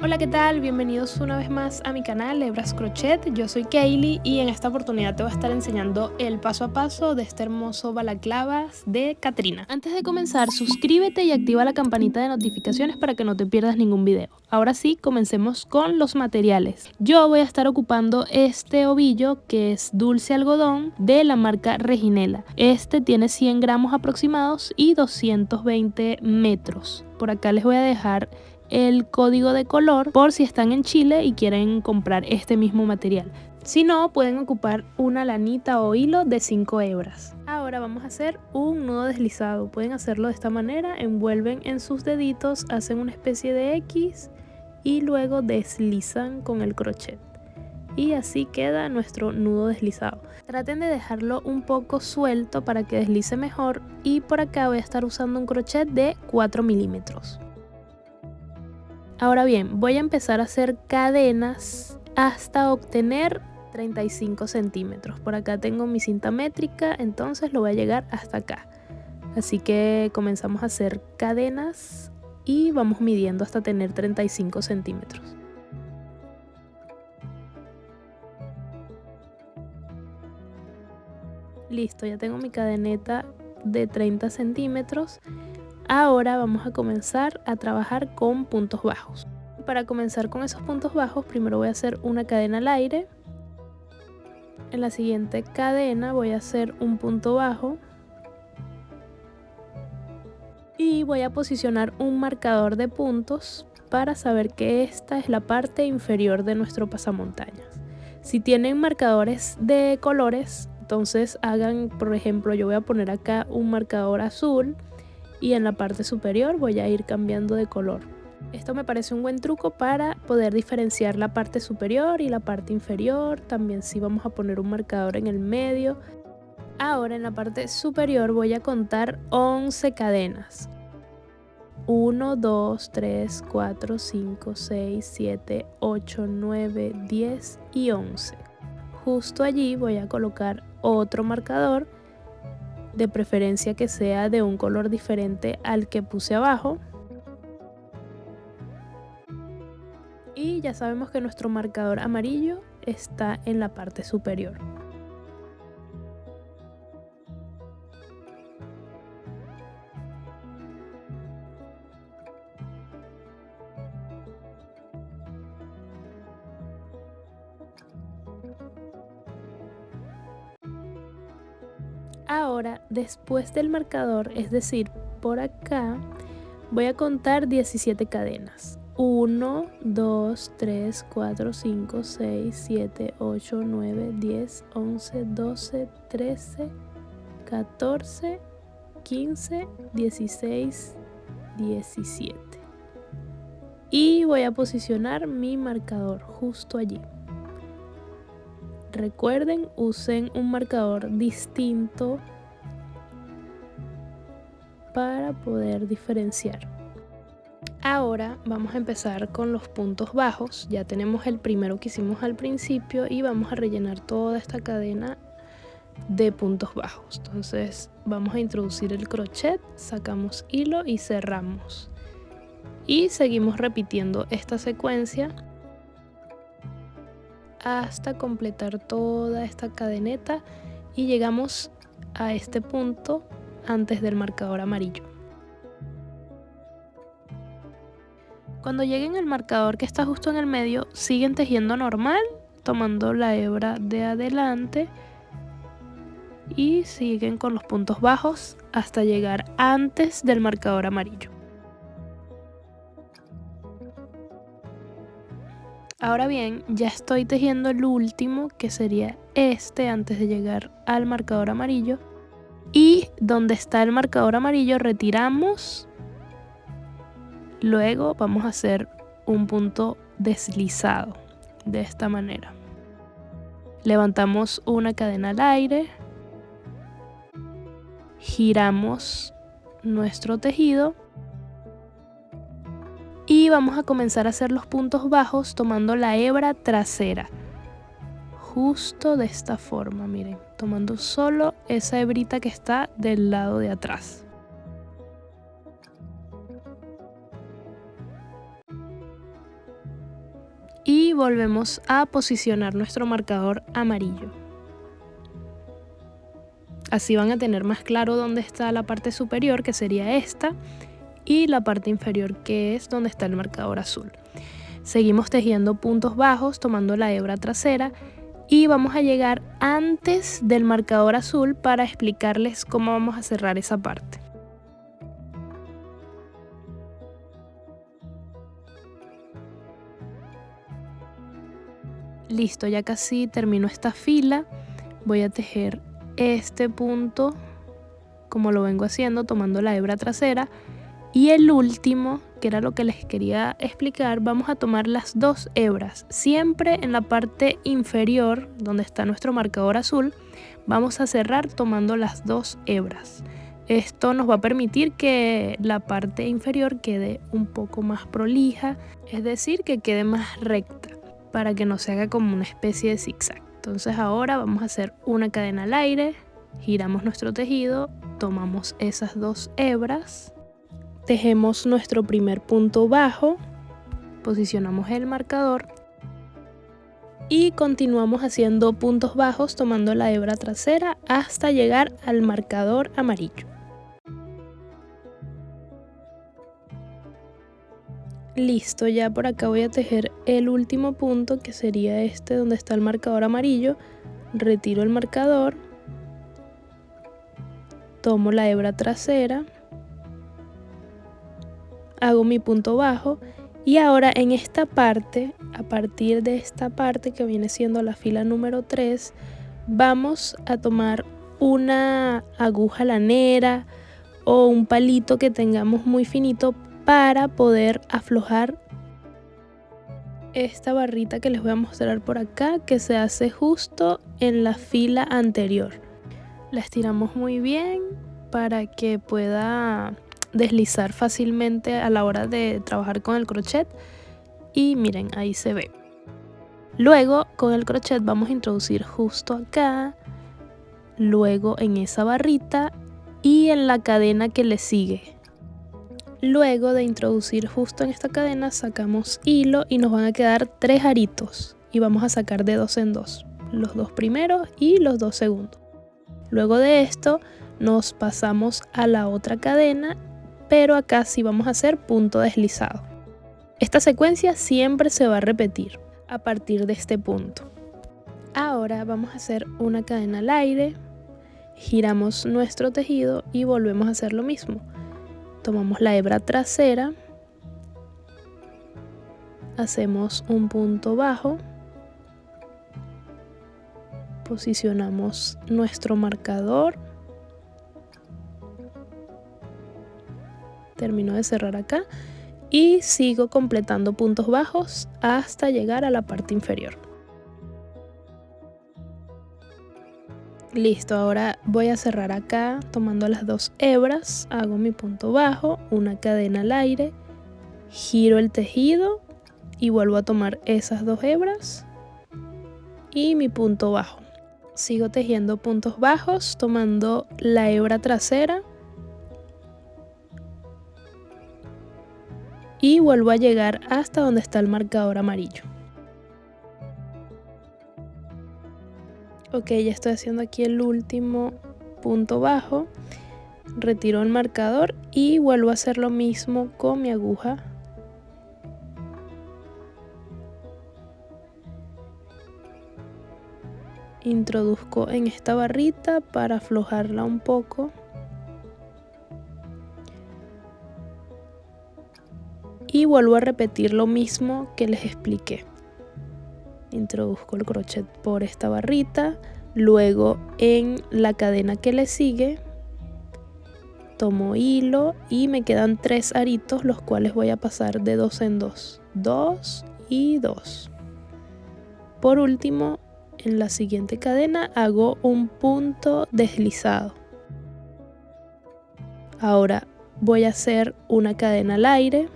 Hola, ¿qué tal? Bienvenidos una vez más a mi canal Hebras Crochet. Yo soy Kaylee y en esta oportunidad te voy a estar enseñando el paso a paso de este hermoso balaclavas de Katrina. Antes de comenzar, suscríbete y activa la campanita de notificaciones para que no te pierdas ningún video. Ahora sí, comencemos con los materiales. Yo voy a estar ocupando este ovillo que es dulce algodón de la marca Reginela. Este tiene 100 gramos aproximados y 220 metros. Por acá les voy a dejar el código de color por si están en Chile y quieren comprar este mismo material. Si no, pueden ocupar una lanita o hilo de 5 hebras. Ahora vamos a hacer un nudo deslizado. Pueden hacerlo de esta manera, envuelven en sus deditos, hacen una especie de X y luego deslizan con el crochet. Y así queda nuestro nudo deslizado. Traten de dejarlo un poco suelto para que deslice mejor, y por acá voy a estar usando un crochet de 4 milímetros. Ahora bien, voy a empezar a hacer cadenas hasta obtener 35 centímetros. Por acá tengo mi cinta métrica, entonces lo voy a llegar hasta acá. Así que comenzamos a hacer cadenas y vamos midiendo hasta tener 35 centímetros. Listo, ya tengo mi cadeneta de 30 centímetros. Ahora vamos a comenzar a trabajar con puntos bajos. Para comenzar con esos puntos bajos, primero voy a hacer una cadena al aire. En la siguiente cadena voy a hacer un punto bajo. Y voy a posicionar un marcador de puntos para saber que esta es la parte inferior de nuestro pasamontañas. Si tienen marcadores de colores, entonces hagan, por ejemplo, yo voy a poner acá un marcador azul. Y en la parte superior voy a ir cambiando de color. Esto me parece un buen truco para poder diferenciar la parte superior y la parte inferior. También si vamos a poner un marcador en el medio. Ahora en la parte superior voy a contar 11 cadenas. 1, 2, 3, 4, 5, 6, 7, 8, 9, 10 y 11. Justo allí voy a colocar otro marcador, de preferencia que sea de un color diferente al que puse abajo. Y ya sabemos que nuestro marcador amarillo está en la parte superior. Ahora, después del marcador, es decir, por acá, voy a contar 17 cadenas. 1, 2, 3, 4, 5, 6, 7, 8, 9, 10, 11, 12, 13, 14, 15, 16, 17. Y voy a posicionar mi marcador justo allí. Recuerden, usen un marcador distinto para poder diferenciar. Ahora vamos a empezar con los puntos bajos. Ya tenemos el primero que hicimos al principio y vamos a rellenar toda esta cadena de puntos bajos. Entonces vamos a introducir el crochet, sacamos hilo y cerramos. Y seguimos repitiendo esta secuencia hasta completar toda esta cadeneta y llegamos a este punto antes del marcador amarillo. Cuando lleguen al marcador que está justo en el medio, siguen tejiendo normal, tomando la hebra de adelante y siguen con los puntos bajos hasta llegar antes del marcador amarillo. Ahora bien, ya estoy tejiendo el último, que sería este, antes de llegar al marcador amarillo. Y donde está el marcador amarillo retiramos. Luego vamos a hacer un punto deslizado de esta manera. Levantamos una cadena al aire. Giramos nuestro tejido. Y vamos a comenzar a hacer los puntos bajos tomando la hebra trasera. Justo de esta forma, miren, tomando solo esa hebrita que está del lado de atrás. y volvemos a posicionar nuestro marcador amarillo. Así van a tener más claro dónde está la parte superior, que sería esta, y la parte inferior, que es donde está el marcador azul. Seguimos tejiendo puntos bajos tomando la hebra trasera y vamos a llegar antes del marcador azul para explicarles cómo vamos a cerrar esa parte. Listo, ya casi termino esta fila. Voy a tejer este punto como lo vengo haciendo, tomando la hebra trasera. Y el último, que era lo que les quería explicar, vamos a tomar las dos hebras. Siempre en la parte inferior, donde está nuestro marcador azul, vamos a cerrar tomando las dos hebras. Esto nos va a permitir que la parte inferior quede un poco más prolija, es decir, que quede más recta, para que no se haga como una especie de zigzag. Entonces ahora vamos a hacer una cadena al aire, giramos nuestro tejido, tomamos esas dos hebras, tejemos nuestro primer punto bajo, posicionamos el marcador y continuamos haciendo puntos bajos tomando la hebra trasera hasta llegar al marcador amarillo. Listo, ya por acá voy a tejer el último punto, que sería este donde está el marcador amarillo. Retiro el marcador, tomo la hebra trasera, hago mi punto bajo y ahora en esta parte, a partir de esta parte que viene siendo la fila número 3, vamos a tomar una aguja lanera o un palito que tengamos muy finito para poder aflojar esta barrita que les voy a mostrar por acá, que se hace justo en la fila anterior. La estiramos muy bien para que pueda deslizar fácilmente a la hora de trabajar con el crochet y miren, ahí se ve. Luego con el crochet vamos a introducir justo acá, luego en esa barrita y en la cadena que le sigue. Luego de introducir justo en esta cadena sacamos hilo y nos van a quedar 3 aritos y vamos a sacar de 2 en 2, los 2 primeros y los 2 segundos. Luego de esto nos pasamos a la otra cadena, pero acá sí vamos a hacer punto deslizado. Esta secuencia siempre se va a repetir a partir de este punto. Ahora vamos a hacer una cadena al aire, giramos nuestro tejido y volvemos a hacer lo mismo. Tomamos la hebra trasera, hacemos un punto bajo, posicionamos nuestro marcador, termino de cerrar acá y sigo completando puntos bajos hasta llegar a la parte inferior. Listo, ahora voy a cerrar acá tomando las 2 hebras, hago mi punto bajo, una cadena al aire, giro el tejido y vuelvo a tomar esas 2 hebras y mi punto bajo. Sigo tejiendo puntos bajos tomando la hebra trasera y vuelvo a llegar hasta donde está el marcador amarillo. Ok, ya estoy haciendo aquí el último punto bajo, retiro el marcador y vuelvo a hacer lo mismo con mi aguja. Introduzco en esta barrita para aflojarla un poco. Y vuelvo a repetir lo mismo que les expliqué. Introduzco el crochet por esta barrita, luego en la cadena que le sigue tomo hilo y me quedan 3 aritos, los cuales voy a pasar de 2 en 2, 2 y 2. Por último, en la siguiente cadena hago un punto deslizado. Ahora voy a hacer una cadena al aire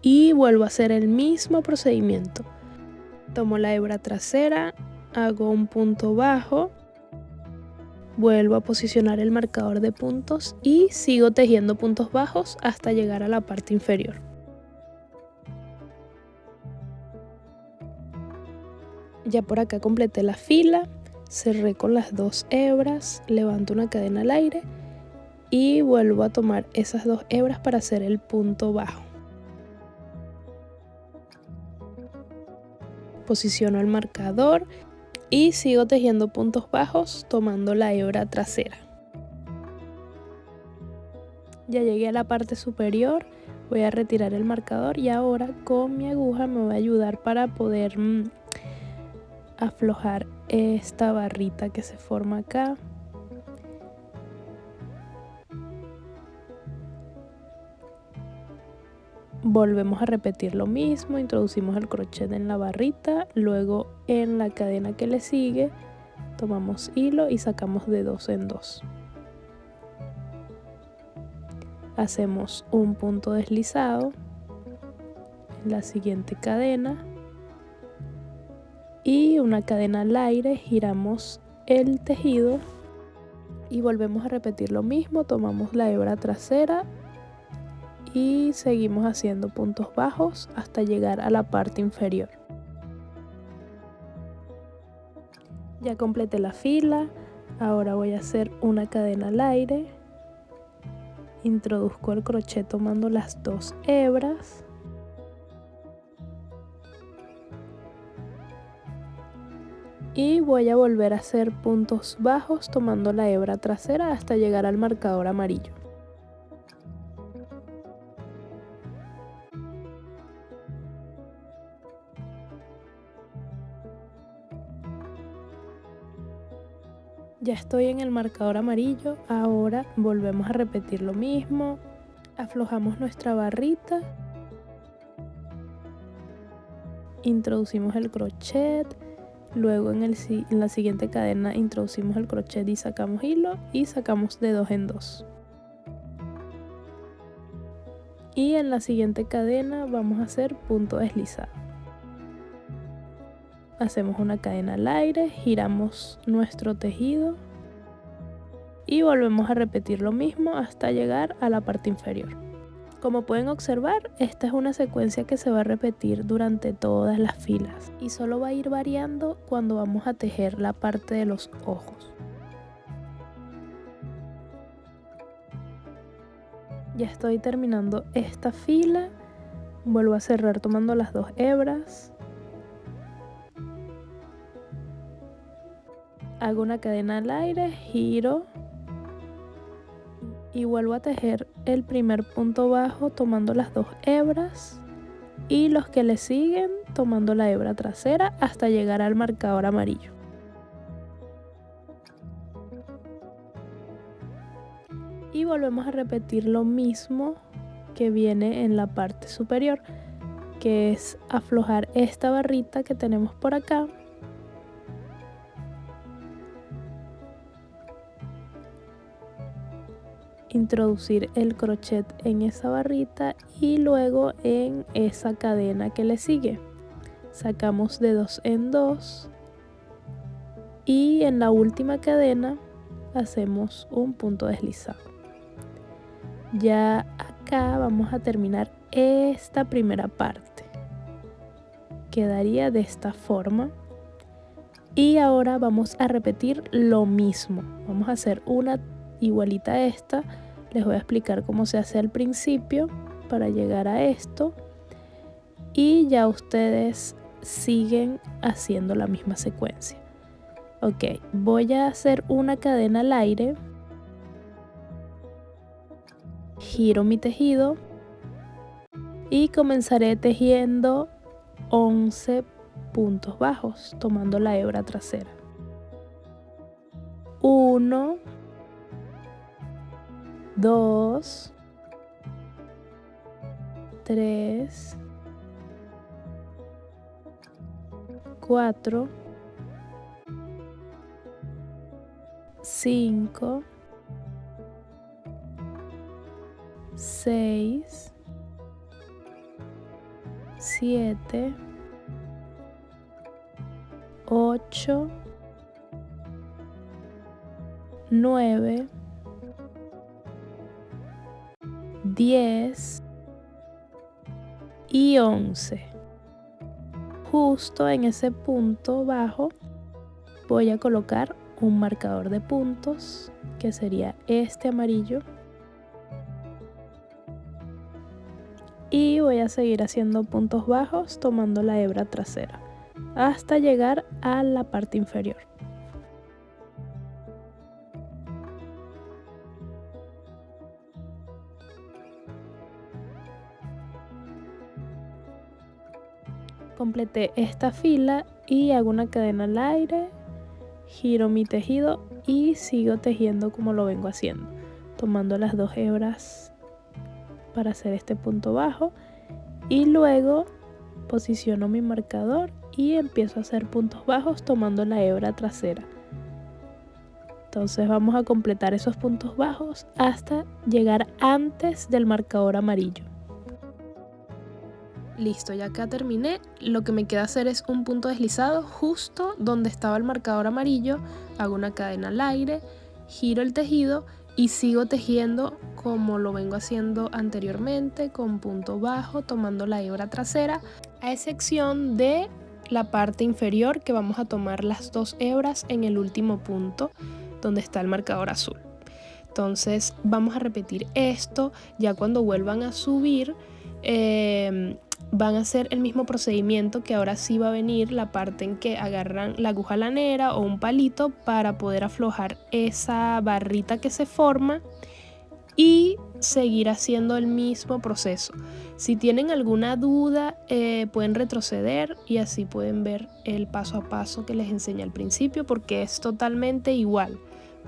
y vuelvo a hacer el mismo procedimiento. Tomo la hebra trasera, hago un punto bajo, vuelvo a posicionar el marcador de puntos y sigo tejiendo puntos bajos hasta llegar a la parte inferior. Ya por acá completé la fila, cerré con las 2 hebras, levanto una cadena al aire y vuelvo a tomar esas 2 hebras para hacer el punto bajo. Posiciono el marcador y sigo tejiendo puntos bajos tomando la hebra trasera. Ya llegué a la parte superior, voy a retirar el marcador y ahora con mi aguja me va a ayudar para poder aflojar esta barrita que se forma acá. Volvemos a repetir lo mismo, introducimos el crochet en la barrita, luego en la cadena que le sigue tomamos hilo y sacamos de 2 en 2. Hacemos un punto deslizado en la siguiente cadena y una cadena al aire, giramos el tejido y volvemos a repetir lo mismo, tomamos la hebra trasera y seguimos haciendo puntos bajos hasta llegar a la parte inferior. Ya completé la fila, ahora voy a hacer una cadena al aire, introduzco el crochet tomando las 2 hebras y voy a volver a hacer puntos bajos tomando la hebra trasera hasta llegar al marcador amarillo. Ya estoy en el marcador amarillo, ahora volvemos a repetir lo mismo, aflojamos nuestra barrita, introducimos el crochet, luego en la siguiente cadena introducimos el crochet y sacamos hilo y sacamos de 2 en 2. Y en la siguiente cadena vamos a hacer punto deslizado. Hacemos una cadena al aire, giramos nuestro tejido y volvemos a repetir lo mismo hasta llegar a la parte inferior. Como pueden observar, esta es una secuencia que se va a repetir durante todas las filas y solo va a ir variando cuando vamos a tejer la parte de los ojos. Ya estoy terminando esta fila, vuelvo a cerrar tomando las 2 hebras. Hago una cadena al aire, giro y vuelvo a tejer el primer punto bajo tomando las 2 hebras y los que le siguen tomando la hebra trasera hasta llegar al marcador amarillo. Y volvemos a repetir lo mismo que viene en la parte superior, que es aflojar esta barrita que tenemos por acá. Introducir el crochet en esa barrita y luego en esa cadena que le sigue. Sacamos de 2 en 2 y en la última cadena hacemos un punto deslizado. Ya acá vamos a terminar esta primera parte. Quedaría de esta forma. Y ahora vamos a repetir lo mismo. Vamos a hacer una igualita a esta. Les voy a explicar cómo se hace al principio para llegar a esto. Y ya ustedes siguen haciendo la misma secuencia. Ok, voy a hacer una cadena al aire. Giro mi tejido y comenzaré tejiendo 11 puntos bajos tomando la hebra trasera. 1, 2, 3, 4, 5, 6, 7, 8, 9, 10 y 11. justo en ese punto bajo voy a colocar un marcador de puntos, que sería este amarillo. Y voy a seguir haciendo puntos bajos tomando la hebra trasera hasta llegar a la parte inferior. Completé esta fila y hago una cadena al aire, giro mi tejido y sigo tejiendo como lo vengo haciendo, tomando las dos hebras para hacer este punto bajo, y luego posiciono mi marcador y empiezo a hacer puntos bajos tomando la hebra trasera. Entonces vamos a completar esos puntos bajos hasta llegar antes del marcador amarillo. Listo, ya acá terminé. Lo que me queda hacer es un punto deslizado justo donde estaba el marcador amarillo. Hago una cadena al aire, giro el tejido y sigo tejiendo como lo vengo haciendo anteriormente, con punto bajo tomando la hebra trasera, a excepción de la parte inferior, que vamos a tomar las dos hebras en el último punto donde está el marcador azul. Entonces vamos a repetir esto. Ya cuando vuelvan a subir van a hacer el mismo procedimiento, que ahora sí va a venir la parte en que agarran la aguja lanera o un palito para poder aflojar esa barrita que se forma y seguir haciendo el mismo proceso. Si tienen alguna duda pueden retroceder y así pueden ver el paso a paso que les enseñé al principio, porque es totalmente igual.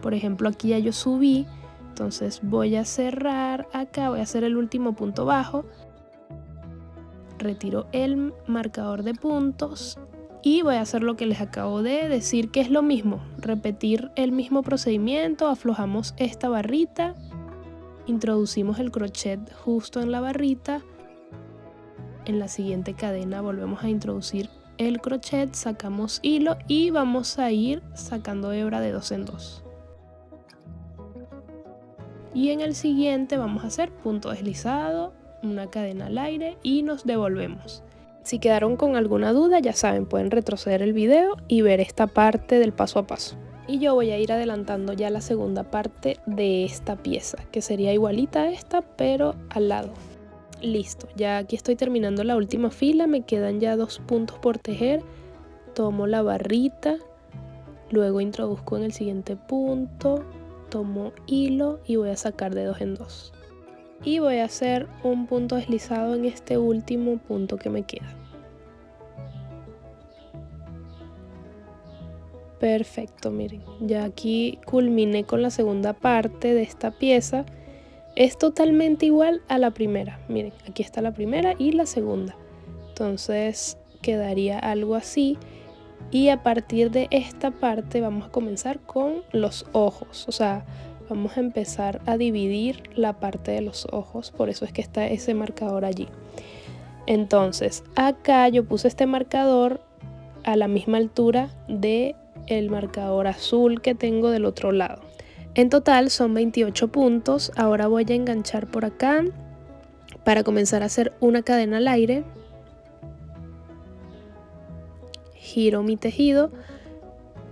Por ejemplo, aquí ya yo subí, entonces voy a cerrar acá, voy a hacer el último punto bajo, retiro el marcador de puntos y voy a hacer lo que les acabo de decir, que es lo mismo, repetir el mismo procedimiento. Aflojamos esta barrita, introducimos el crochet justo en la barrita, en la siguiente cadena volvemos a introducir el crochet, sacamos hilo y vamos a ir sacando hebra de 2 en 2. Y en el siguiente vamos a hacer punto deslizado, una cadena al aire y nos devolvemos. Si quedaron con alguna duda, ya saben, pueden retroceder el video y ver esta parte del paso a paso. Y yo voy a ir adelantando ya la segunda parte de esta pieza, que sería igualita a esta, pero al lado. Listo, ya aquí estoy terminando la última fila, me quedan ya 2 puntos por tejer. Tomo la barrita, luego introduzco en el siguiente punto, tomo hilo y voy a sacar de 2 en 2. Y voy a hacer un punto deslizado en este último punto que me queda. Perfecto, miren, ya aquí culminé con la segunda parte de esta pieza. Es totalmente igual a la primera. Miren, aquí está la primera y la segunda. Entonces quedaría algo así. Y a partir de esta parte vamos a comenzar con los ojos. O sea, vamos a empezar a dividir la parte de los ojos, por eso es que está ese marcador allí. Entonces acá yo puse este marcador a la misma altura de el marcador azul que tengo del otro lado. En total son 28 puntos. Ahora voy a enganchar por acá para comenzar a hacer una cadena al aire. Giro mi tejido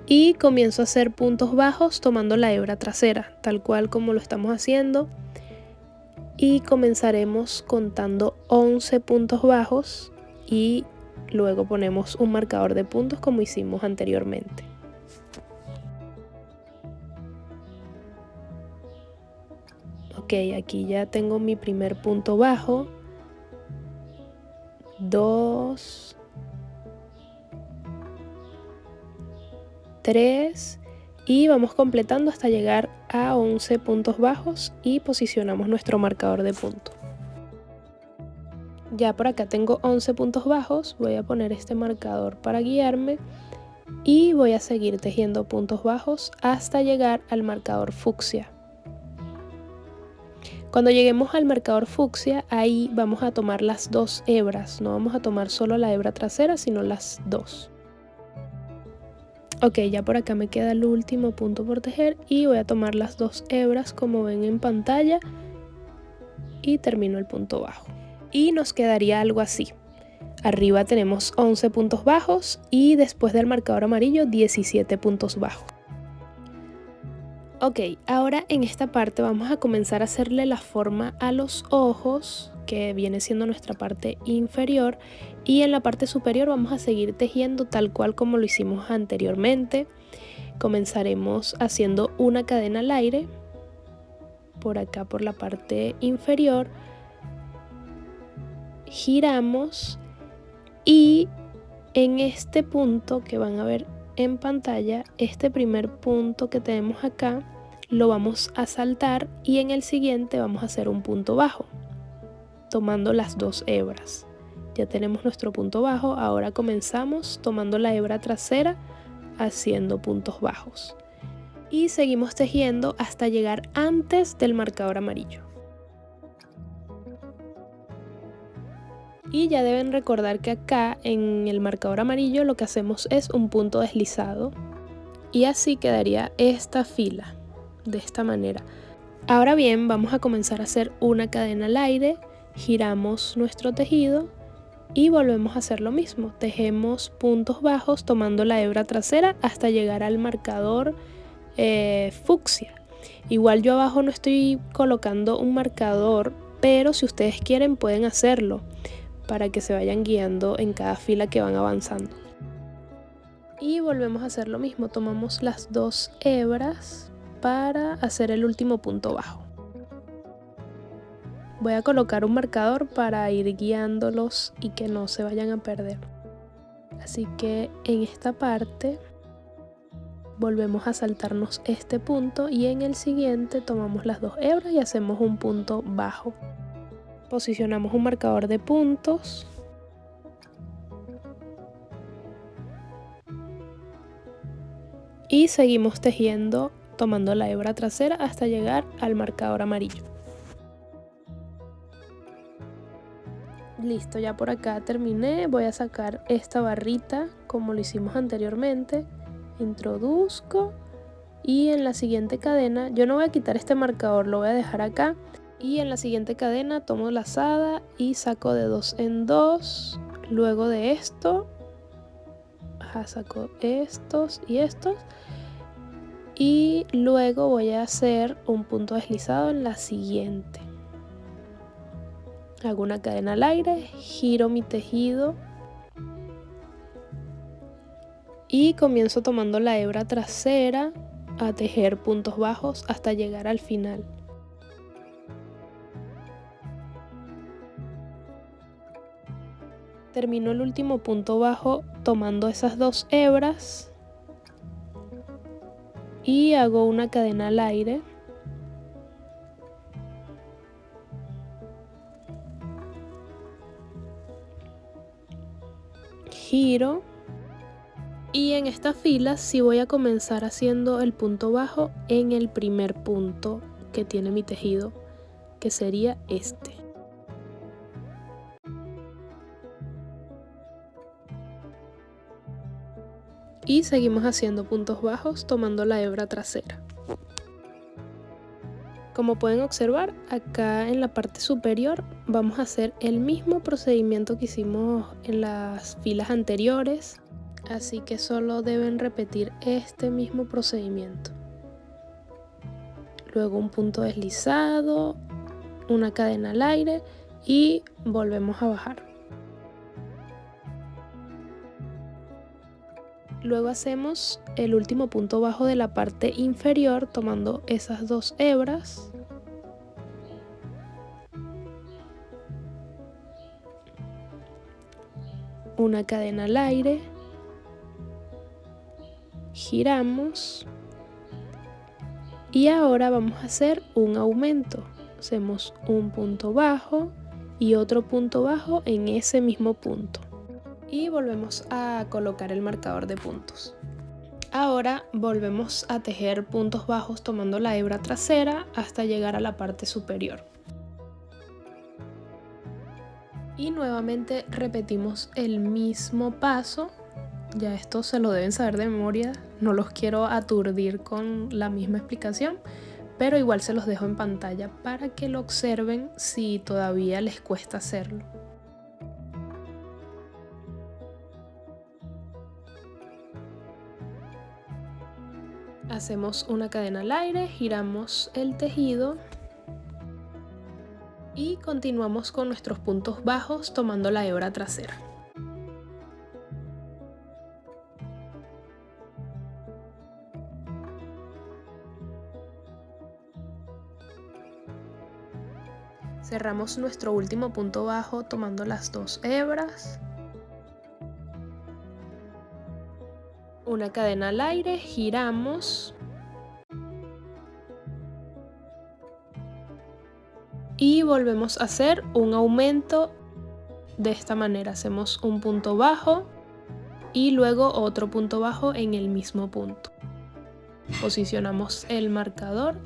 y comienzo a hacer puntos bajos tomando la hebra trasera, tal cual como lo estamos haciendo. Y comenzaremos contando 11 puntos bajos y luego ponemos un marcador de puntos como hicimos anteriormente. Ok, aquí ya tengo mi primer punto bajo, 2, 3 y vamos completando hasta llegar a 11 puntos bajos y posicionamos nuestro marcador de punto. Ya por acá tengo 11 puntos bajos, voy a poner este marcador para guiarme y voy a seguir tejiendo puntos bajos hasta llegar al marcador fucsia. Cuando lleguemos al marcador fucsia, ahí vamos a tomar las 2 hebras, no vamos a tomar solo la hebra trasera, sino las 2. Ok, ya por acá me queda el último punto por tejer y voy a tomar las 2 hebras como ven en pantalla y termino el punto bajo. Y nos quedaría algo así. Arriba tenemos 11 puntos bajos y después del marcador amarillo 17 puntos bajos. Ok, ahora en esta parte vamos a comenzar a hacerle la forma a los ojos, que viene siendo nuestra parte inferior, y en la parte superior vamos a seguir tejiendo tal cual como lo hicimos anteriormente. Comenzaremos haciendo una cadena al aire por acá por la parte inferior, giramos y en este punto que van a ver en pantalla, este primer punto que tenemos acá lo vamos a saltar y en el siguiente vamos a hacer un punto bajo tomando las dos hebras. Ya tenemos nuestro punto bajo. Ahora comenzamos tomando la hebra trasera haciendo puntos bajos y seguimos tejiendo hasta llegar antes del marcador amarillo. Y ya deben recordar que acá en el marcador amarillo lo que hacemos es un punto deslizado y así quedaría esta fila de esta manera. Ahora bien, vamos a comenzar a hacer una cadena al aire, giramos nuestro tejido y volvemos a hacer lo mismo. Tejemos puntos bajos tomando la hebra trasera hasta llegar al marcador fucsia. Igual yo abajo no estoy colocando un marcador, pero si ustedes quieren pueden hacerlo para que se vayan guiando en cada fila que van avanzando. Y volvemos a hacer lo mismo, tomamos las dos hebras para hacer el último punto bajo. Voy a colocar un marcador para ir guiándolos y que no se vayan a perder. Así que en esta parte volvemos a saltarnos este punto y en el siguiente tomamos las dos hebras y hacemos un punto bajo. Posicionamos un marcador de puntos y seguimos tejiendo tomando la hebra trasera hasta llegar al marcador amarillo. Listo, ya por acá terminé. Voy a sacar esta barrita como lo hicimos anteriormente. Introduzco y en la siguiente cadena, yo no voy a quitar este marcador, lo voy a dejar acá. Y en la siguiente cadena tomo lazada y saco de 2 en 2. Luego de esto, saco estos y estos. Y luego voy a hacer un punto deslizado en la siguiente. Hago una cadena al aire, giro mi tejido y comienzo tomando la hebra trasera a tejer puntos bajos hasta llegar al final. Termino el último punto bajo tomando esas dos hebras y hago una cadena al aire. Giro y en esta fila sí voy a comenzar haciendo el punto bajo en el primer punto que tiene mi tejido, que sería este. Y seguimos haciendo puntos bajos tomando la hebra trasera. Como pueden observar, acá en la parte superior vamos a hacer el mismo procedimiento que hicimos en las filas anteriores, así que solo deben repetir este mismo procedimiento. Luego un punto deslizado, una cadena al aire y volvemos a bajar. Luego hacemos el último punto bajo de la parte inferior tomando esas dos hebras. Una cadena al aire. Giramos. Y ahora vamos a hacer un aumento. Hacemos un punto bajo y otro punto bajo en ese mismo punto. Y volvemos a colocar el marcador de puntos. Ahora volvemos a tejer puntos bajos tomando la hebra trasera hasta llegar a la parte superior. Y nuevamente repetimos el mismo paso. Ya esto se lo deben saber de memoria, no los quiero aturdir con la misma explicación, pero igual se los dejo en pantalla para que lo observen si todavía les cuesta hacerlo. Hacemos una cadena al aire, giramos el tejido y continuamos con nuestros puntos bajos tomando la hebra trasera. Cerramos nuestro último punto bajo tomando las 2 hebras. Una cadena al aire, giramos. Y volvemos a hacer un aumento de esta manera. Hacemos un punto bajo y luego otro punto bajo en el mismo punto. Posicionamos el marcador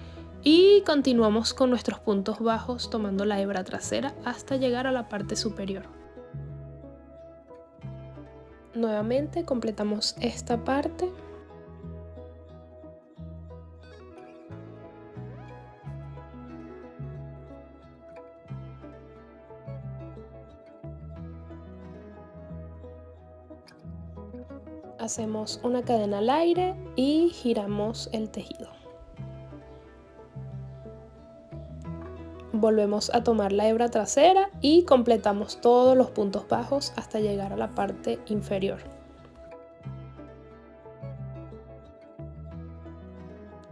y continuamos con nuestros puntos bajos tomando la hebra trasera hasta llegar a la parte superior. Nuevamente completamos esta parte. Hacemos una cadena al aire y giramos el tejido. Volvemos a tomar la hebra trasera y completamos todos los puntos bajos hasta llegar a la parte inferior.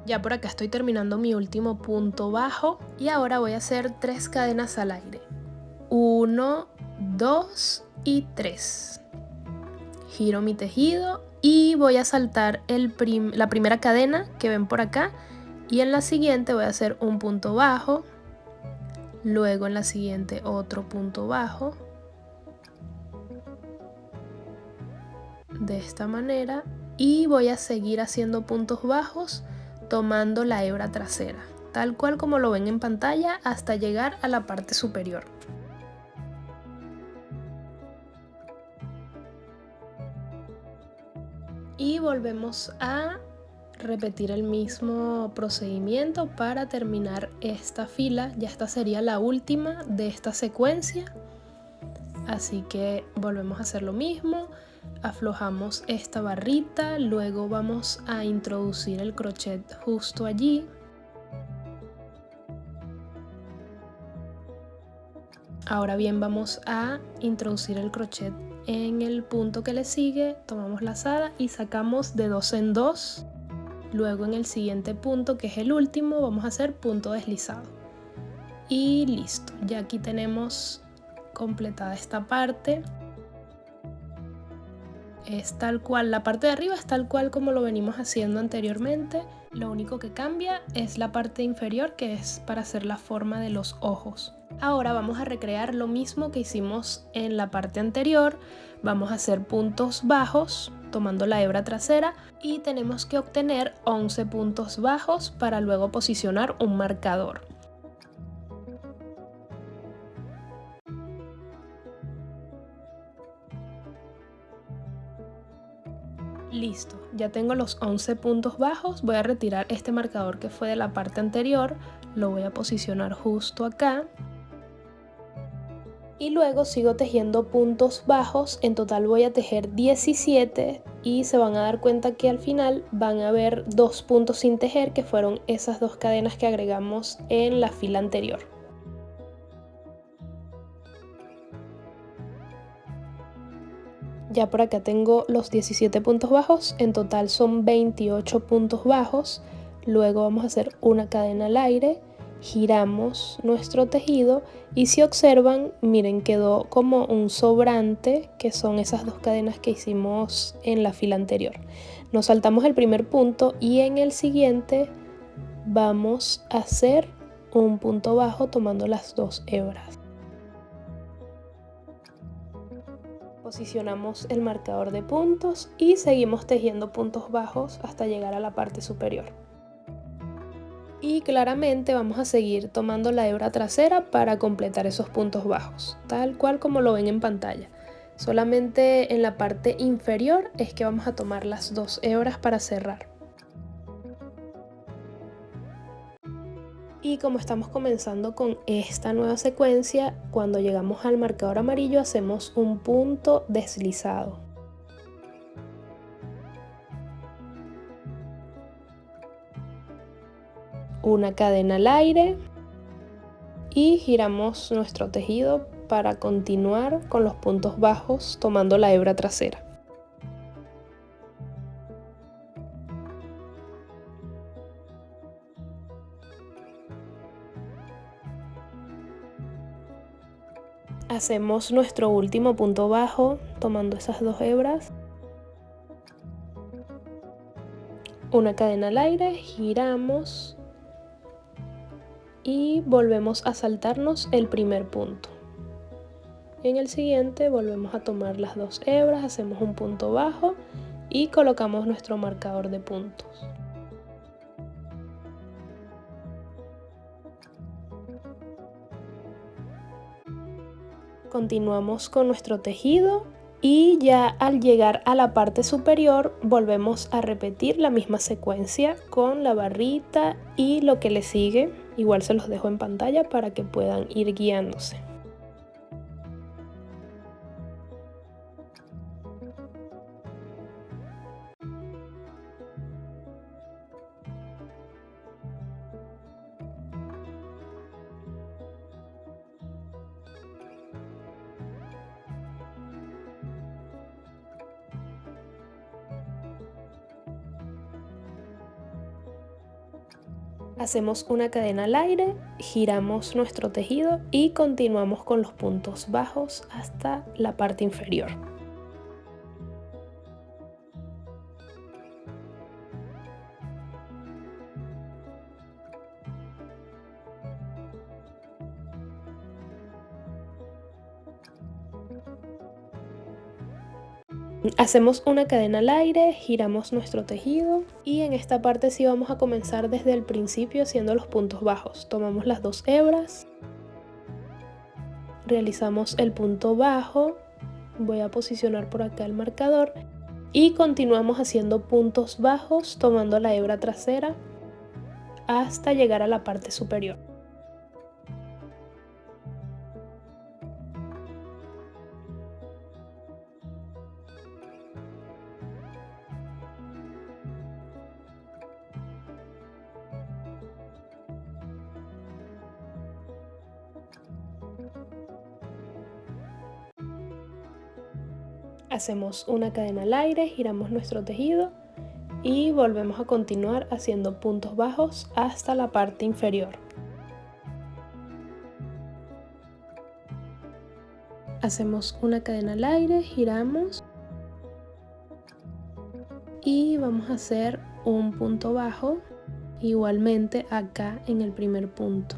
Ya por acá estoy terminando mi último punto bajo y ahora voy a hacer 3 cadenas al aire. 1, 2 y 3. Giro mi tejido y voy a saltar la primera cadena que ven por acá y en la siguiente voy a hacer un punto bajo, luego en la siguiente otro punto bajo, de esta manera, y voy a seguir haciendo puntos bajos tomando la hebra trasera, tal cual como lo ven en pantalla hasta llegar a la parte superior. Y volvemos a repetir el mismo procedimiento para terminar esta fila. Ya esta sería la última de esta secuencia, así que volvemos a hacer lo mismo. Aflojamos esta barrita, luego vamos a introducir el crochet justo allí. Ahora bien, vamos a introducir el crochet en el punto que le sigue, tomamos lazada y sacamos de 2 en 2. Luego en el siguiente punto, que es el último, vamos a hacer punto deslizado. Y listo, ya aquí tenemos completada esta parte. Es tal cual, la parte de arriba es tal cual como lo venimos haciendo anteriormente. Lo único que cambia es la parte inferior, que es para hacer la forma de los ojos. Ahora vamos a recrear lo mismo que hicimos en la parte anterior. Vamos a hacer puntos bajos tomando la hebra trasera y tenemos que obtener 11 puntos bajos para luego posicionar un marcador. Listo, ya tengo los 11 puntos bajos. Voy a retirar este marcador que fue de la parte anterior, lo voy a posicionar justo acá. Y luego sigo tejiendo puntos bajos. En total voy a tejer 17 y se van a dar cuenta que al final van a haber 2 puntos sin tejer, que fueron esas 2 cadenas que agregamos en la fila anterior. Ya por acá tengo los 17 puntos bajos, en total son 28 puntos bajos. Luego vamos a hacer una cadena al aire, giramos nuestro tejido y si observan, miren, quedó como un sobrante, que son esas 2 cadenas que hicimos en la fila anterior. Nos saltamos el primer punto y en el siguiente vamos a hacer un punto bajo tomando las 2 hebras. Posicionamos el marcador de puntos y seguimos tejiendo puntos bajos hasta llegar a la parte superior. Y claramente vamos a seguir tomando la hebra trasera para completar esos puntos bajos, tal cual como lo ven en pantalla. Solamente en la parte inferior es que vamos a tomar las 2 hebras para cerrar. Y como estamos comenzando con esta nueva secuencia, cuando llegamos al marcador amarillo hacemos un punto deslizado. una cadena al aire y giramos nuestro tejido para continuar con los puntos bajos tomando la hebra trasera. Hacemos nuestro último punto bajo tomando esas 2 hebras, una cadena al aire, giramos y volvemos a saltarnos el primer punto. En el siguiente volvemos a tomar las 2 hebras, hacemos un punto bajo y colocamos nuestro marcador de puntos. Continuamos con nuestro tejido y ya al llegar a la parte superior volvemos a repetir la misma secuencia con la barrita y lo que le sigue. Igual se los dejo en pantalla para que puedan ir guiándose. Hacemos una cadena al aire, giramos nuestro tejido y continuamos con los puntos bajos hasta la parte inferior. Hacemos una cadena al aire, giramos nuestro tejido y en esta parte sí vamos a comenzar desde el principio haciendo los puntos bajos. Tomamos las 2 hebras, realizamos el punto bajo, voy a posicionar por acá el marcador y continuamos haciendo puntos bajos tomando la hebra trasera hasta llegar a la parte superior. Hacemos una cadena al aire, giramos nuestro tejido y volvemos a continuar haciendo puntos bajos hasta la parte inferior. Hacemos una cadena al aire, giramos y vamos a hacer un punto bajo igualmente acá en el primer punto,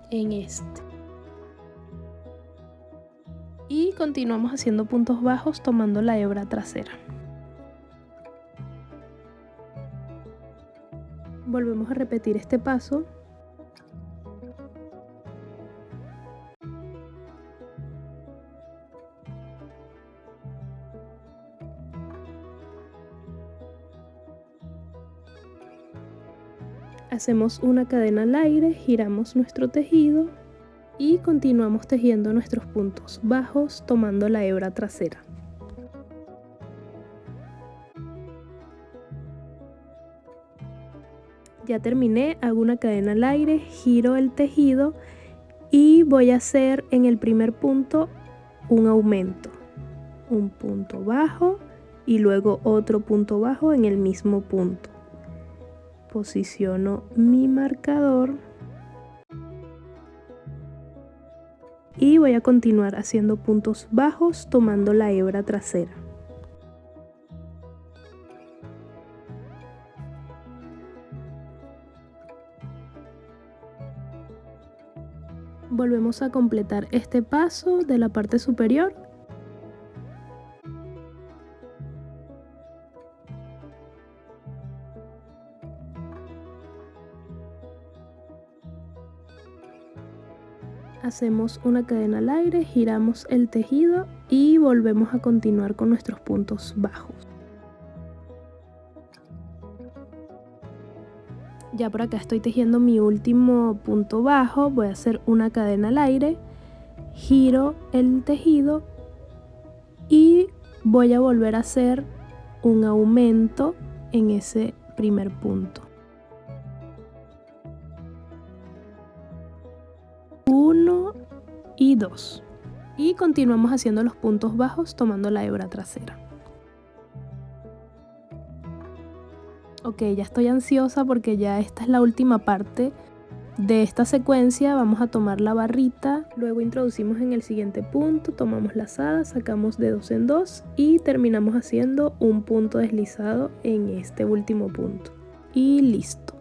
en este. Y continuamos haciendo puntos bajos tomando la hebra trasera. Volvemos a repetir este paso. Hacemos una cadena al aire, giramos nuestro tejido y continuamos tejiendo nuestros puntos bajos tomando la hebra trasera. Ya terminé, hago una cadena al aire, giro el tejido y voy a hacer en el primer punto un aumento, un punto bajo y luego otro punto bajo en el mismo punto. Posiciono mi marcador y voy a continuar haciendo puntos bajos tomando la hebra trasera. Volvemos a completar este paso de la parte superior. Hacemos una cadena al aire, giramos el tejido y volvemos a continuar con nuestros puntos bajos. Ya por acá estoy tejiendo mi último punto bajo, voy a hacer una cadena al aire, giro el tejido y voy a volver a hacer un aumento en ese primer punto. y 2. Y continuamos haciendo los puntos bajos tomando la hebra trasera. Ok, ya estoy ansiosa porque ya esta es la última parte de esta secuencia. Vamos a tomar la barrita, luego introducimos en el siguiente punto, tomamos lazada, sacamos de 2 en 2 y terminamos haciendo un punto deslizado en este último punto. Y listo.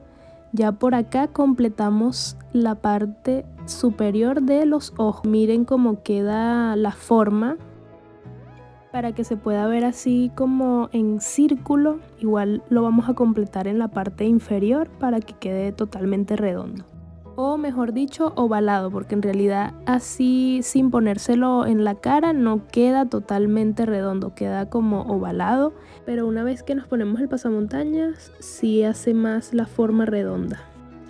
Ya por acá completamos la parte superior de los ojos. Miren cómo queda la forma para que se pueda ver así como en círculo. Igual lo vamos a completar en la parte inferior para que quede totalmente redondo. O mejor dicho, ovalado, porque en realidad así sin ponérselo en la cara no queda totalmente redondo, queda como ovalado. Pero una vez que nos ponemos el pasamontañas, sí hace más la forma redonda.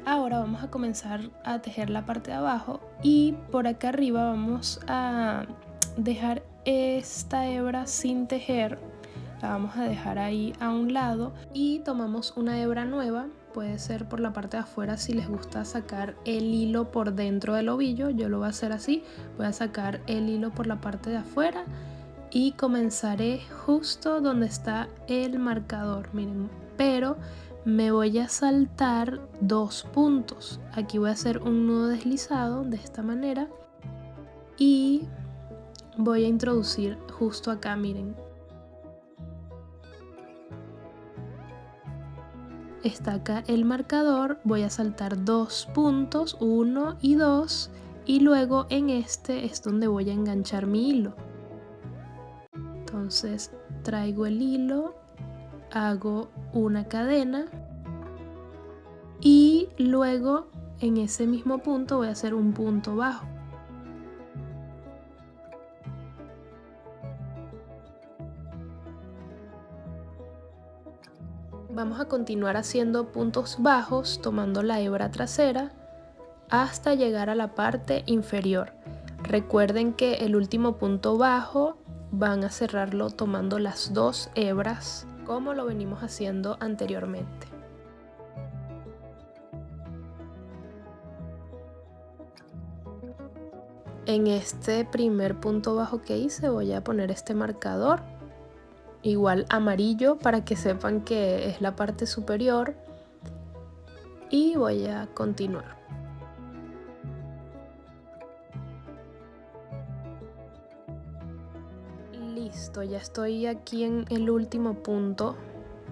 Ahora vamos a comenzar a tejer la parte de abajo y por acá arriba vamos a dejar esta hebra sin tejer. La vamos a dejar ahí a un lado y tomamos una hebra nueva. Puede ser por la parte de afuera si les gusta sacar el hilo por dentro del ovillo. Yo lo voy a hacer así. Voy a sacar el hilo por la parte de afuera y comenzaré justo donde está el marcador. Miren, pero me voy a saltar 2 puntos. Aquí voy a hacer un nudo deslizado de esta manera y voy a introducir justo acá, miren. Está acá el marcador, voy a saltar 2 puntos, 1 y 2, y luego en este es donde voy a enganchar mi hilo. Entonces traigo el hilo, hago una cadena y luego en ese mismo punto voy a hacer un punto bajo. Vamos a continuar haciendo puntos bajos tomando la hebra trasera hasta llegar a la parte inferior. Recuerden que el último punto bajo van a cerrarlo tomando las 2 hebras como lo venimos haciendo anteriormente. En este primer punto bajo que hice voy a poner este marcador. Igual amarillo para que sepan que es la parte superior y voy a continuar. Listo, ya estoy aquí en el último punto.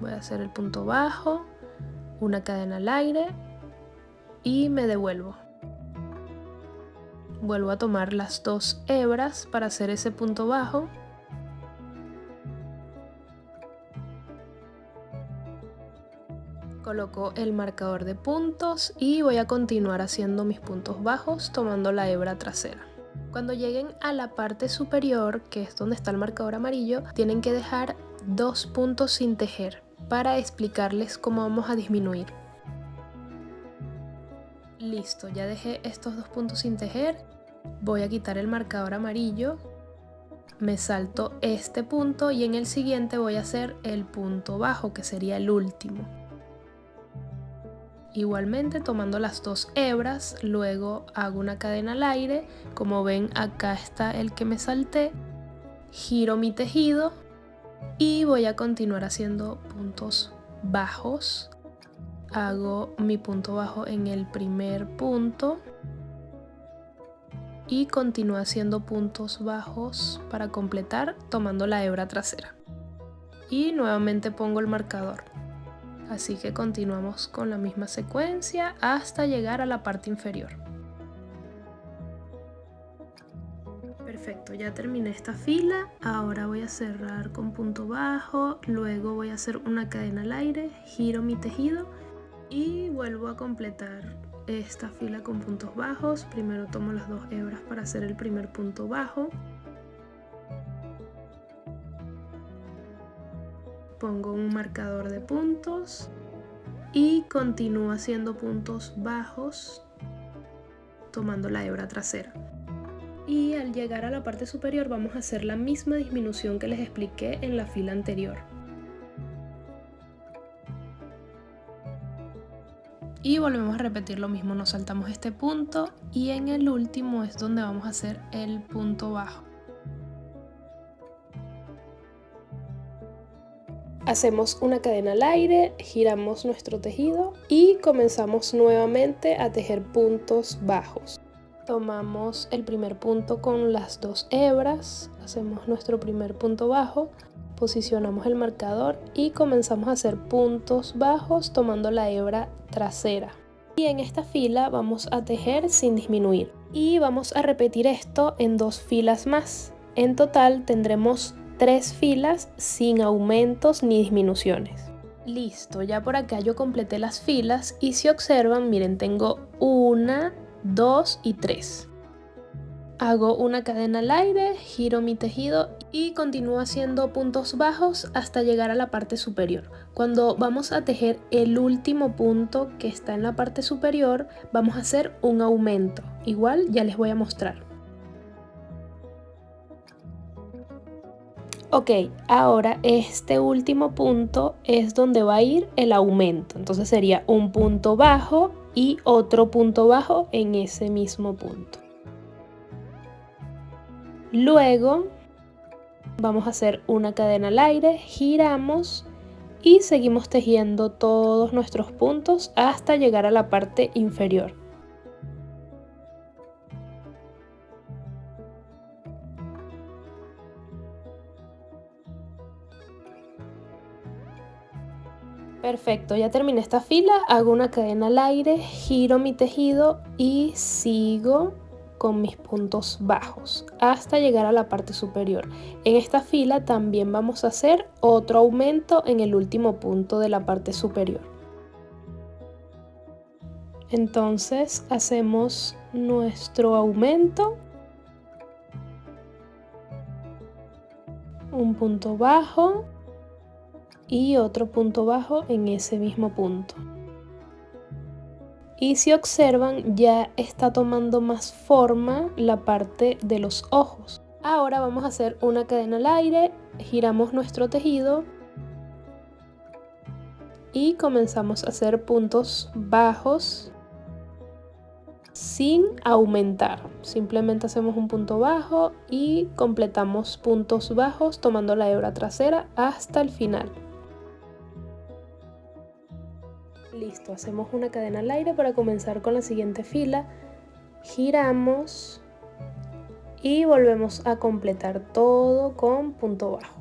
Voy a hacer el punto bajo, una cadena al aire y me devuelvo. Vuelvo a tomar las 2 hebras para hacer ese punto bajo. Coloco el marcador de puntos y voy a continuar haciendo mis puntos bajos tomando la hebra trasera. Cuando lleguen a la parte superior, que es donde está el marcador amarillo, tienen que dejar 2 puntos sin tejer para explicarles cómo vamos a disminuir. Listo, ya dejé estos 2 puntos sin tejer. Voy a quitar el marcador amarillo, me salto este punto y en el siguiente voy a hacer el punto bajo, que sería el último. Igualmente tomando las 2 hebras, luego hago una cadena al aire. Como ven, acá está el que me salté. Giro mi tejido y voy a continuar haciendo puntos bajos. Hago mi punto bajo en el primer punto y continúo haciendo puntos bajos para completar tomando la hebra trasera. Y nuevamente pongo el marcador. Así que continuamos con la misma secuencia hasta llegar a la parte inferior. Perfecto, ya terminé esta fila. Ahora voy a cerrar con punto bajo, luego voy a hacer una cadena al aire, giro mi tejido y vuelvo a completar esta fila con puntos bajos. Primero tomo las 2 hebras para hacer el primer punto bajo. Pongo un marcador de puntos y continúo haciendo puntos bajos tomando la hebra trasera. Y al llegar a la parte superior vamos a hacer la misma disminución que les expliqué en la fila anterior. y volvemos a repetir lo mismo, nos saltamos este punto y en el último es donde vamos a hacer el punto bajo. Hacemos una cadena al aire, giramos nuestro tejido y comenzamos nuevamente a tejer puntos bajos. Tomamos el primer punto con las 2 hebras, hacemos nuestro primer punto bajo, posicionamos el marcador y comenzamos a hacer puntos bajos tomando la hebra trasera. Y en esta fila vamos a tejer sin disminuir y vamos a repetir esto en 2 filas más. En total tendremos 3 filas sin aumentos ni disminuciones. Listo, ya por acá yo completé las filas y si observan, miren, tengo 1, 2 y 3. Hago una cadena al aire, giro mi tejido y continúo haciendo puntos bajos hasta llegar a la parte superior. Cuando vamos a tejer el último punto que está en la parte superior, vamos a hacer un aumento. Igual ya les voy a mostrar. Ok, ahora este último punto es donde va a ir el aumento. Entonces sería un punto bajo y otro punto bajo en ese mismo punto. Luego vamos a hacer una cadena al aire, giramos y seguimos tejiendo todos nuestros puntos hasta llegar a la parte inferior. Perfecto, ya terminé esta fila, hago una cadena al aire, giro mi tejido y sigo con mis puntos bajos hasta llegar a la parte superior. En esta fila también vamos a hacer otro aumento en el último punto de la parte superior. Entonces hacemos nuestro aumento, un punto bajo y otro punto bajo en ese mismo punto. Y si observan, ya está tomando más forma la parte de los ojos. Ahora vamos a hacer una cadena al aire, giramos nuestro tejido y comenzamos a hacer puntos bajos sin aumentar. Simplemente hacemos un punto bajo y completamos puntos bajos tomando la hebra trasera hasta el final. Listo, hacemos una cadena al aire para comenzar con la siguiente fila, giramos y volvemos a completar todo con punto bajo.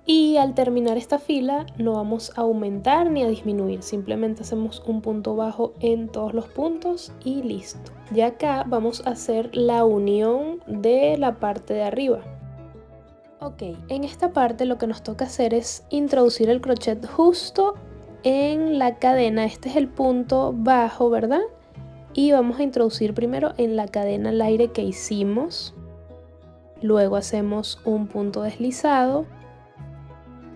Y al terminar esta fila no vamos a aumentar ni a disminuir, simplemente hacemos un punto bajo en todos los puntos y listo. Ya acá vamos a hacer la unión de la parte de arriba. Ok, en esta parte lo que nos toca hacer es introducir el crochet justo en la cadena. Este es el punto bajo, ¿verdad? Y vamos a introducir primero en la cadena al aire que hicimos. Luego hacemos un punto deslizado.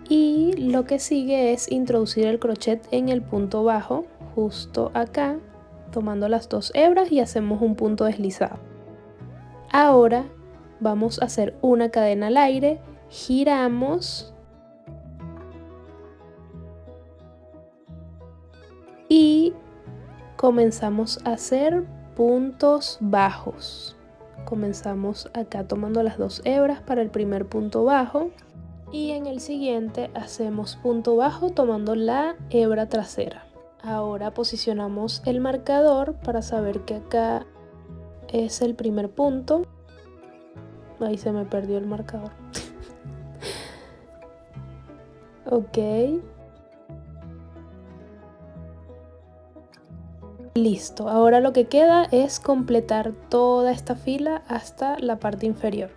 Y lo que sigue es introducir el crochet en el punto bajo, justo acá, tomando las 2 hebras y hacemos un punto deslizado. Ahora vamos a hacer una cadena al aire, giramos y comenzamos a hacer puntos bajos. Comenzamos acá tomando las 2 hebras para el primer punto bajo y en el siguiente hacemos punto bajo tomando la hebra trasera. Ahora posicionamos el marcador para saber que acá es el primer punto. Ahí se me perdió el marcador. Ok. Listo. Ahora lo que queda es completar toda esta fila hasta la parte inferior.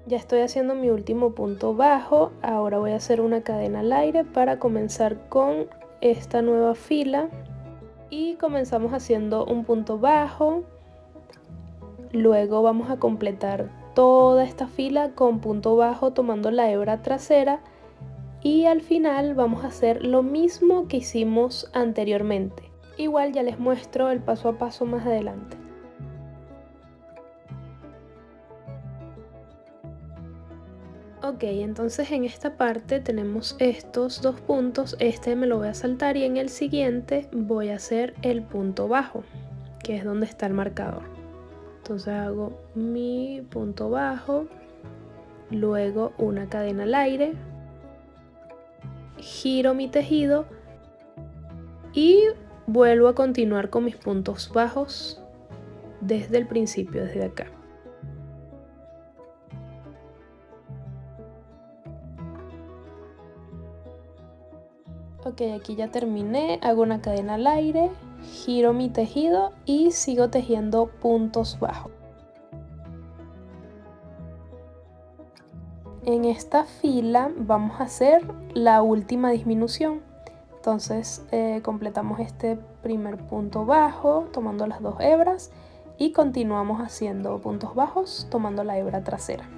Ya estoy haciendo mi último punto bajo. Ahora voy a hacer una cadena al aire para comenzar con esta nueva fila. Y comenzamos haciendo un punto bajo. Luego vamos a completar toda esta fila con punto bajo tomando la hebra trasera y al final vamos a hacer lo mismo que hicimos anteriormente. Igual ya les muestro el paso a paso más adelante. Ok, entonces en esta parte tenemos estos dos puntos, este me lo voy a saltar y en el siguiente voy a hacer el punto bajo, que es donde está el marcador. Entonces hago mi punto bajo, luego una cadena al aire, giro mi tejido y vuelvo a continuar con mis puntos bajos desde el principio, desde acá. Ok, aquí ya terminé, hago una cadena al aire, giro mi tejido y sigo tejiendo puntos bajos. En esta fila vamos a hacer la última disminución. Entonces completamos este primer punto bajo tomando las dos hebras y continuamos haciendo puntos bajos tomando la hebra trasera.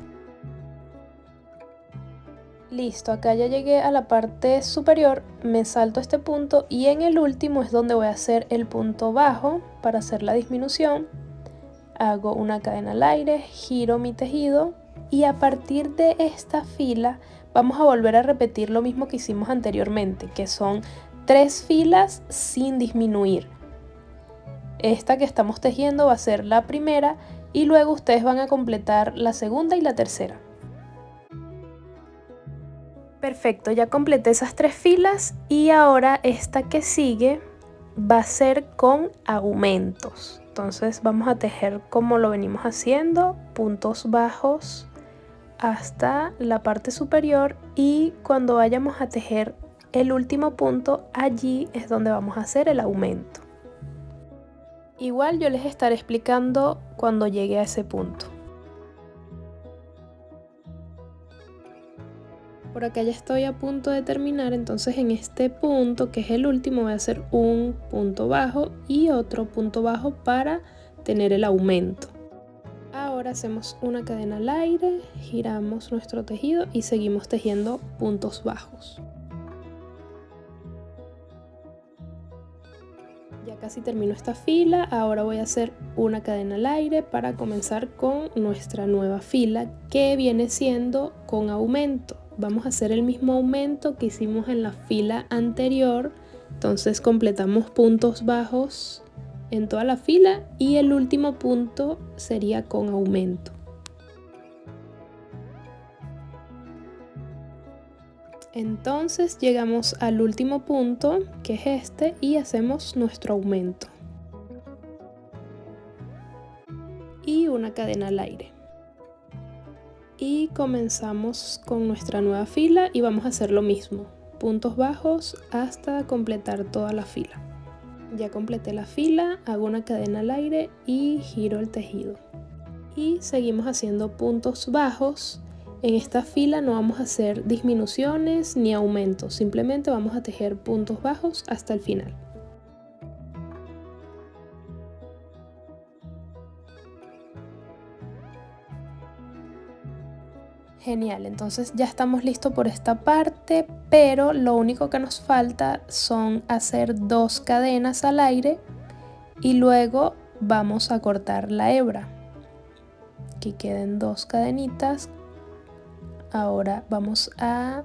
Listo, acá ya llegué a la parte superior, me salto este punto y en el último es donde voy a hacer el punto bajo para hacer la disminución. Hago una cadena al aire, giro mi tejido y a partir de esta fila vamos a volver a repetir lo mismo que hicimos anteriormente, que son 3 filas sin disminuir. Esta que estamos tejiendo va a ser la primera y luego ustedes van a completar la segunda y la tercera. Perfecto, ya completé esas 3 filas y ahora esta que sigue va a ser con aumentos. Entonces vamos a tejer como lo venimos haciendo, puntos bajos hasta la parte superior y cuando vayamos a tejer el último punto, allí es donde vamos a hacer el aumento. Igual yo les estaré explicando cuando llegue a ese punto. Por acá ya estoy a punto de terminar, entonces en este punto, que es el último, voy a hacer un punto bajo y otro punto bajo para tener el aumento. Ahora hacemos una cadena al aire, giramos nuestro tejido y seguimos tejiendo puntos bajos. Ya casi termino esta fila, ahora voy a hacer una cadena al aire para comenzar con nuestra nueva fila que viene siendo con aumento. Vamos a hacer el mismo aumento que hicimos en la fila anterior, entonces completamos puntos bajos en toda la fila y el último punto sería con aumento. Entonces llegamos al último punto, que es este, y hacemos nuestro aumento. Y una cadena al aire. Y comenzamos con nuestra nueva fila y vamos a hacer lo mismo, puntos bajos hasta completar toda la fila. Ya completé la fila, hago una cadena al aire y giro el tejido. Y seguimos haciendo puntos bajos. En esta fila no vamos a hacer disminuciones ni aumentos, simplemente vamos a tejer puntos bajos hasta el final. Genial, entonces ya estamos listos por esta parte, pero lo único que nos falta son hacer 2 cadenas al aire y luego vamos a cortar la hebra. Aquí queden 2 cadenitas. Ahora vamos a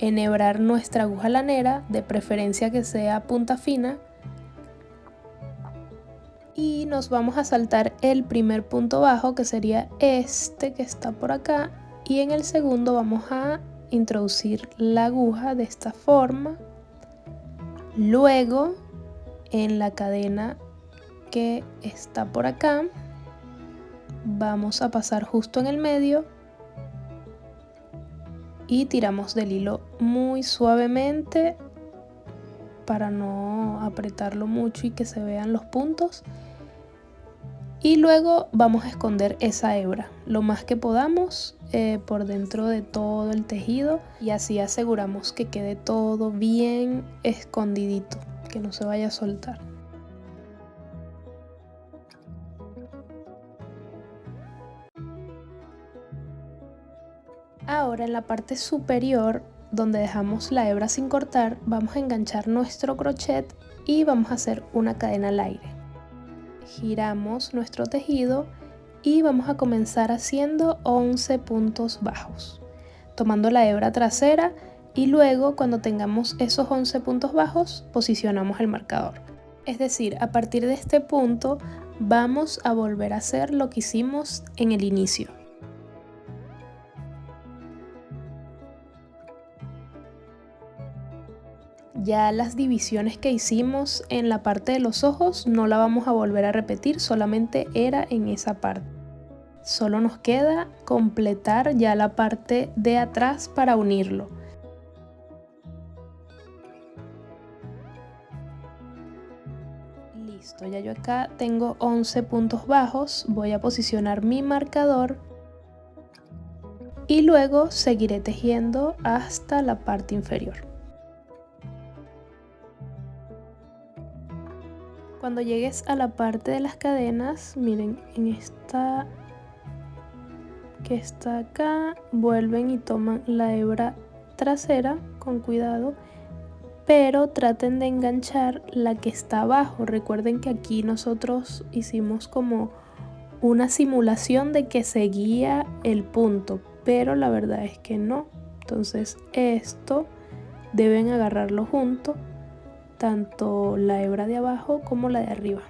enhebrar nuestra aguja lanera, de preferencia que sea punta fina. Y nos vamos a saltar el primer punto bajo, que sería este que está por acá. Y en el segundo vamos a introducir la aguja de esta forma. Luego en la cadena que está por acá vamos a pasar justo en el medio y tiramos del hilo muy suavemente para no apretarlo mucho y que se vean los puntos. Y luego vamos a esconder esa hebra lo más que podamos por dentro de todo el tejido y así aseguramos que quede todo bien escondidito, que no se vaya a soltar. Ahora en la parte superior, donde dejamos la hebra sin cortar, vamos a enganchar nuestro crochet y vamos a hacer una cadena al aire. Giramos nuestro tejido y vamos a comenzar haciendo 11 puntos bajos. tomando la hebra trasera, y luego cuando tengamos esos 11 puntos bajos posicionamos el marcador. Es decir, a partir de este punto vamos a volver a hacer lo que hicimos en el inicio. Ya las divisiones que hicimos en la parte de los ojos no la vamos a volver a repetir, solamente era en esa parte. Solo nos queda completar ya la parte de atrás para unirlo. Listo, ya yo acá tengo 11 puntos bajos, voy a posicionar mi marcador y luego seguiré tejiendo hasta la parte inferior. Cuando llegues a la parte de las cadenas, miren, en esta que está acá, vuelven y toman la hebra trasera con cuidado, pero traten de enganchar la que está abajo. Recuerden que aquí nosotros hicimos como una simulación de que seguía el punto, pero la verdad es que no. Entonces esto deben agarrarlo junto, tanto la hebra de abajo como la de arriba.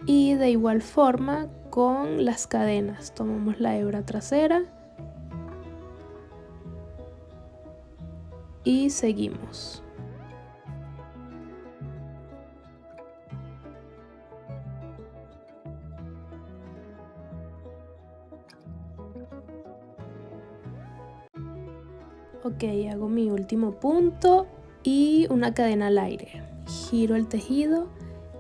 Y de igual forma con las cadenas, tomamos la hebra trasera y seguimos. Ok, hago mi último punto y una cadena al aire. Giro el tejido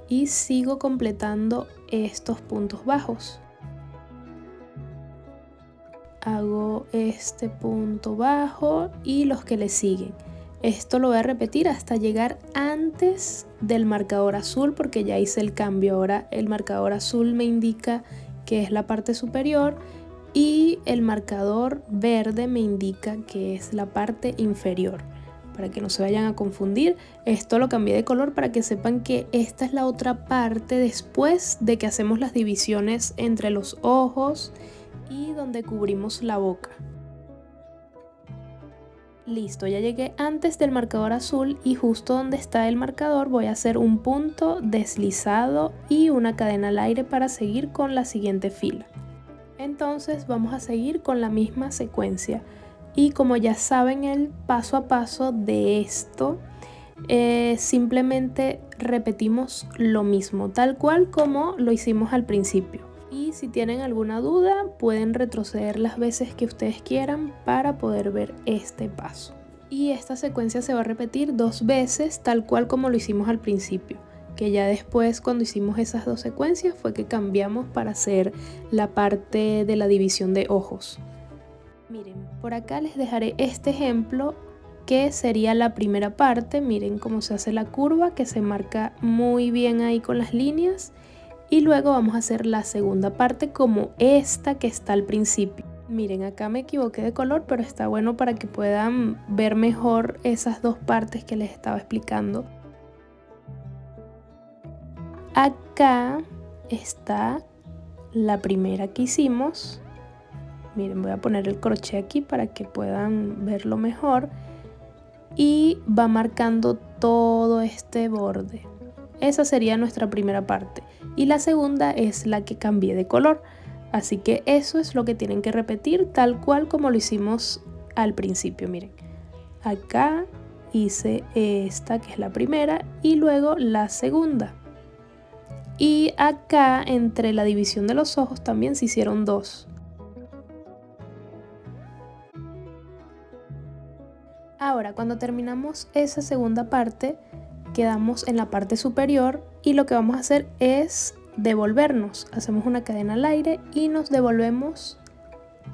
y sigo completando estos puntos bajos. Hago este punto bajo y los que le siguen. Esto lo voy a repetir hasta llegar antes del marcador azul, porque ya hice el cambio. Ahora el marcador azul me indica que es la parte superior y el marcador verde me indica que es la parte inferior. Para que no se vayan a confundir, esto lo cambié de color para que sepan que esta es la otra parte después de que hacemos las divisiones entre los ojos y donde cubrimos la boca. Listo, ya llegué antes del marcador azul y justo donde está el marcador voy a hacer un punto deslizado y una cadena al aire para seguir con la siguiente fila. Entonces vamos a seguir con la misma secuencia y como ya saben el paso a paso de esto, simplemente repetimos lo mismo tal cual como lo hicimos al principio. Y si tienen alguna duda pueden retroceder las veces que ustedes quieran para poder ver este paso. Y esta secuencia se va a repetir 2 veces tal cual como lo hicimos al principio, que ya después cuando hicimos esas 2 secuencias fue que cambiamos para hacer la parte de la división de ojos. Miren, por acá les dejaré este ejemplo que sería la primera parte. Miren cómo se hace la curva, que se marca muy bien ahí con las líneas. Y luego vamos a hacer la segunda parte como esta que está al principio. Miren, acá me equivoqué de color, pero está bueno para que puedan ver mejor esas 2 partes que les estaba explicando. Acá está la primera que hicimos. Miren, voy a poner el crochet aquí para que puedan verlo mejor. Y va marcando todo este borde. Esa sería nuestra primera parte. Y la segunda es la que cambié de color. Así que eso es lo que tienen que repetir tal cual como lo hicimos al principio. Miren, acá hice esta que es la primera y luego la segunda. Y acá entre la división de los ojos también se hicieron 2. Ahora, cuando terminamos esa segunda parte, quedamos en la parte superior y lo que vamos a hacer es devolvernos. Hacemos una cadena al aire y nos devolvemos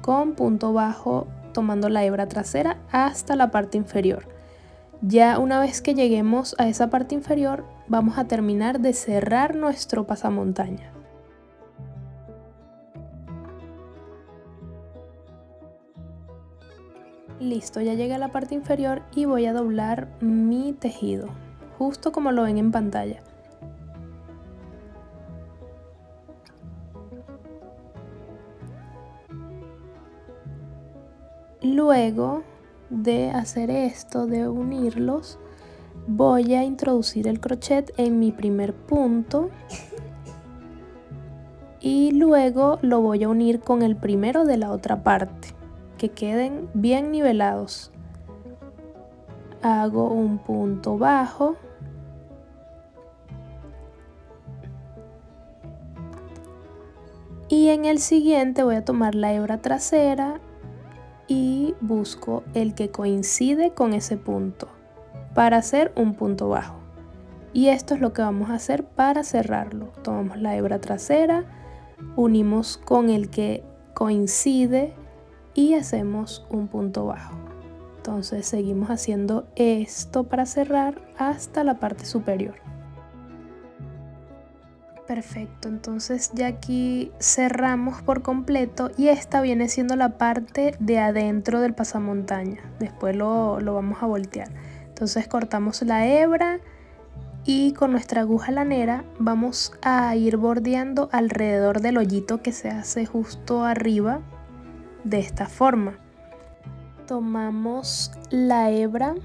con punto bajo tomando la hebra trasera hasta la parte inferior. Ya una vez que lleguemos a esa parte inferior, vamos a terminar de cerrar nuestro pasamontaña. Listo, ya llegué a la parte inferior y voy a doblar mi tejido, justo como lo ven en pantalla. luego de hacer esto, de unirlos, voy a introducir el crochet en mi primer punto y luego lo voy a unir con el primero de la otra parte, que queden bien nivelados. Hago un punto bajo y en el siguiente voy a tomar la hebra trasera y busco el que coincide con ese punto para hacer un punto bajo. Y esto es lo que vamos a hacer para cerrarlo. Tomamos la hebra trasera, unimos con el que coincide y hacemos un punto bajo. Entonces seguimos haciendo esto para cerrar hasta la parte superior. Perfecto, entonces ya aquí cerramos por completo y esta viene siendo la parte de adentro del pasamontaña. Después lo vamos a voltear. Entonces cortamos la hebra y con nuestra aguja lanera vamos a ir bordeando alrededor del hoyito que se hace justo arriba de esta forma. Tomamos la hebra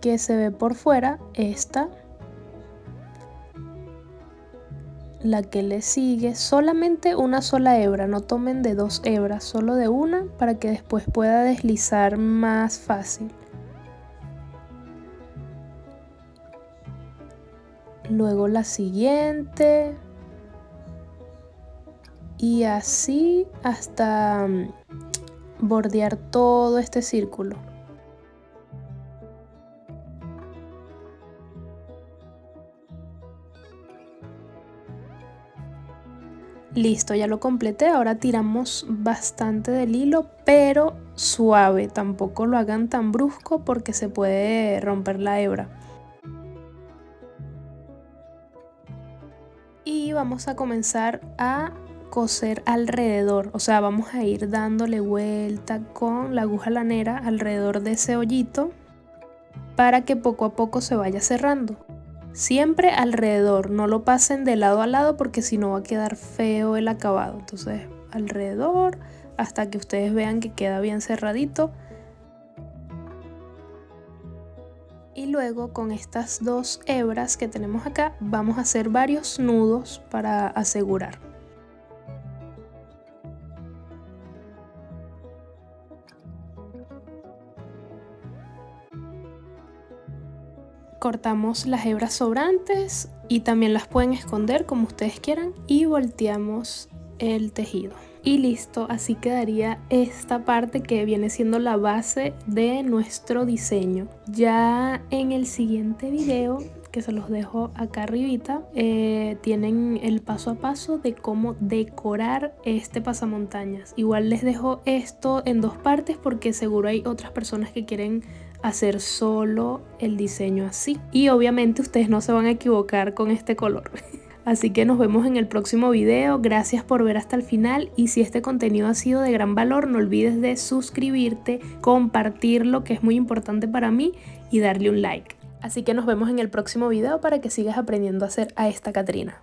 que se ve por fuera, esta, la que le sigue, solamente una sola hebra, no tomen de 2 hebras, solo de una para que después pueda deslizar más fácil. Luego la siguiente y así hasta bordear todo este círculo. Listo, ya lo completé. Ahora tiramos bastante del hilo, pero suave, tampoco lo hagan tan brusco porque se puede romper la hebra. Y vamos a comenzar a coser alrededor, o sea, vamos a ir dándole vuelta con la aguja lanera alrededor de ese hoyito para que poco a poco se vaya cerrando. Siempre alrededor, no lo pasen de lado a lado porque si no va a quedar feo el acabado. Entonces alrededor hasta que ustedes vean que queda bien cerradito. Y luego con estas 2 hebras que tenemos acá vamos a hacer varios nudos para asegurar. Cortamos las hebras sobrantes y también las pueden esconder como ustedes quieran y volteamos el tejido. Y listo, así quedaría esta parte que viene siendo la base de nuestro diseño. Ya en el siguiente video, que se los dejo acá arribita, tienen el paso a paso de cómo decorar este pasamontañas. Igual les dejo esto en 2 partes porque seguro hay otras personas que quieren hacer solo el diseño así. Y obviamente ustedes no se van a equivocar con este color. Así que nos vemos en el próximo video. Gracias por ver hasta el final y si este contenido ha sido de gran valor, no olvides de suscribirte, compartirlo, que es muy importante para mí, y darle un like. Así que nos vemos en el próximo video para que sigas aprendiendo a hacer a esta Catrina.